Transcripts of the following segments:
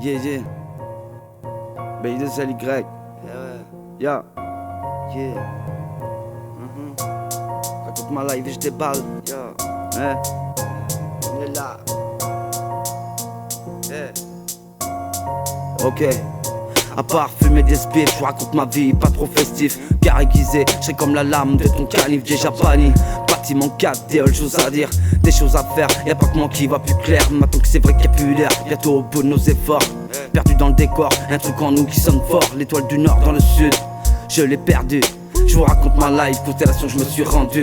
Yeah, yeah. BI2LY. Yeah. Yeah. Raconte ma live et je déballe. Yeah. Ouais. On est là. Yeah. Ok. À part fumer des spiffs, je raconte ma vie, pas trop festif. Car aiguisé, je serai comme la lame de ton calife déjà banni. Bâtiment 4, des choses à dire, des choses à faire, y'a pas que moi qui va plus clair. Maintenant que c'est vrai qu'il y a plus l'air, bientôt au bout de nos efforts. Perdu dans le décor, un truc en nous qui sonne fort. L'étoile du nord dans le sud, je l'ai perdu. Je vous raconte ma life, constellation je me suis rendu.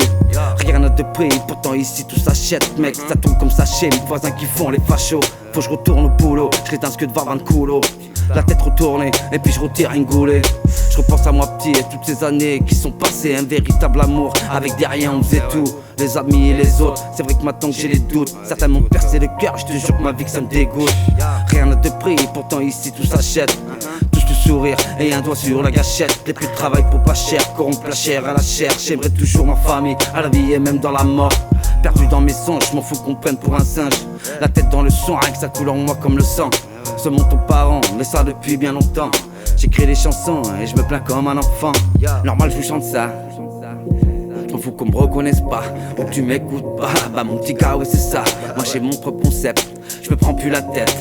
Rien n'a de prix, pourtant ici tout s'achète. Mec, ça tourne comme ça chez mes voisins qui font les fachos. Faut que je retourne au boulot, je rétins ce que de Varvan Coulo. La tête retournée, et puis je retire une goulée. Je repense à moi petit et toutes ces années qui sont passées. Un véritable amour, avec des riens on faisait tout. Les amis et les autres, c'est vrai que maintenant que j'ai les doutes. Certains m'ont percé le cœur, je te jure que ma vie que ça me dégoûte. Rien n'a de prix, pourtant ici tout s'achète. Tous le sourire et un doigt sur la gâchette. Les plus de travail pour pas cher, corrompre la chair à la chair. J'aimerais toujours ma famille, à la vie et même dans la mort. Perdu dans mes songes, je m'en fous qu'on prenne pour un singe. La tête dans le son, rien que ça coule en moi comme le sang. Ce monte aux parents, mais ça depuis bien longtemps. J'écris des chansons et je me plains comme un enfant. Normal je vous chante ça. Je m'en fous qu'on me reconnaisse pas ou que tu m'écoutes pas. Bah mon petit gars ouais c'est ça. Moi j'ai mon propre concept, je me prends plus la tête.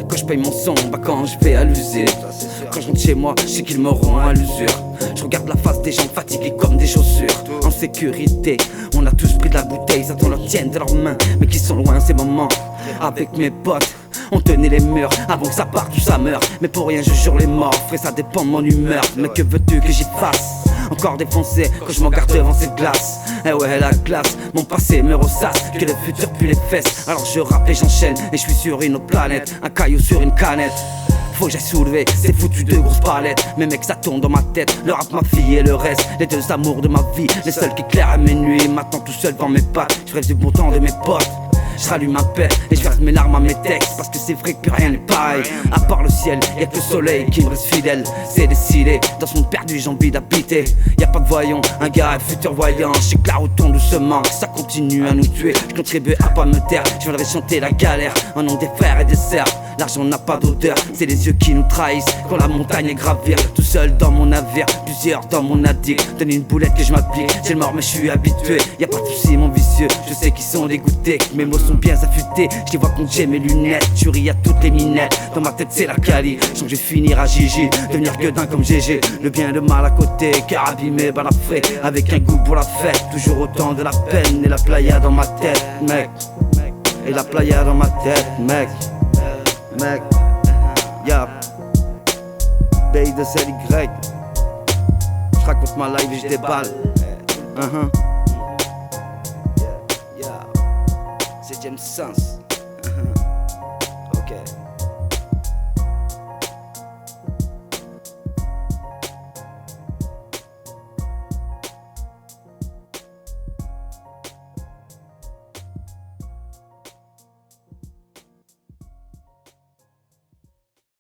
Quand je paye mon son, bah quand je vais à l'usine. Quand je rentre chez moi, je sais qu'ils m'auront à l'usure. Je regarde la face des gens fatigués comme des chaussures. En sécurité, on a tous pris de la bouteille. Ça t'en leur tienne de leurs mains, mais qui sont loin ces moments. Avec mes potes, on tenait les murs avant que ça parte ou ça meurt. Mais pour rien je jure les morts, frère ça dépend de mon humeur. Mais que veux-tu que j'y fasse? Encore défoncé quand je m'en garde devant cette glace. Eh ouais la glace, mon passé me ressasse. Que le futur pue les fesses. Alors je rappe et j'enchaîne et je suis sur une autre planète. Un caillou sur une canette. Faut que j'aille soulever, c'est foutu de grosses palettes. Mais mec ça tourne dans ma tête, le rap, ma fille et le reste. Les deux amours de ma vie, les seuls qui éclairent à mes nuits. Maintenant tout seul devant mes pattes, je rêve du bon temps de mes potes. Je rallume ma paix et je verse mes larmes à mes textes. Parce que c'est vrai que plus rien n'est pareil. À part le ciel, y'a que le soleil qui me reste fidèle. C'est décidé, dans ce monde perdu j'ai envie d'habiter. Y'a pas de voyant, un gars est futur voyant. Je sais que la route tourne doucement, que ça continue à nous tuer. Je contribue à pas me taire, je viendrai chanter la galère. Au nom des frères et des sœurs, l'argent n'a pas d'odeur. C'est les yeux qui nous trahissent quand la montagne est gravir. Tout seul dans mon navire, plusieurs dans mon addict. Donne une boulette que je m'applique, j'ai le mort mais je suis habitué. Y'a pas de soucis mon vicieux, je sais qu'ils sont dégoûtés. Que mes mots sont bien affûtés, je les vois quand j'ai mes lunettes. Tu ris à toutes les minettes, dans ma tête c'est la Cali. Je sens que je vais finir à Gigi, devenir gueudin comme GG. Le bien et le mal à côté, cœur abîmé, balafré. Avec un goût pour la fête, toujours autant de la peine. Et la playa dans ma tête, mec. Et la playa dans ma tête, mec. Mec, y'a BI2LY. Je raconte ma live et je déballe. Septième sens.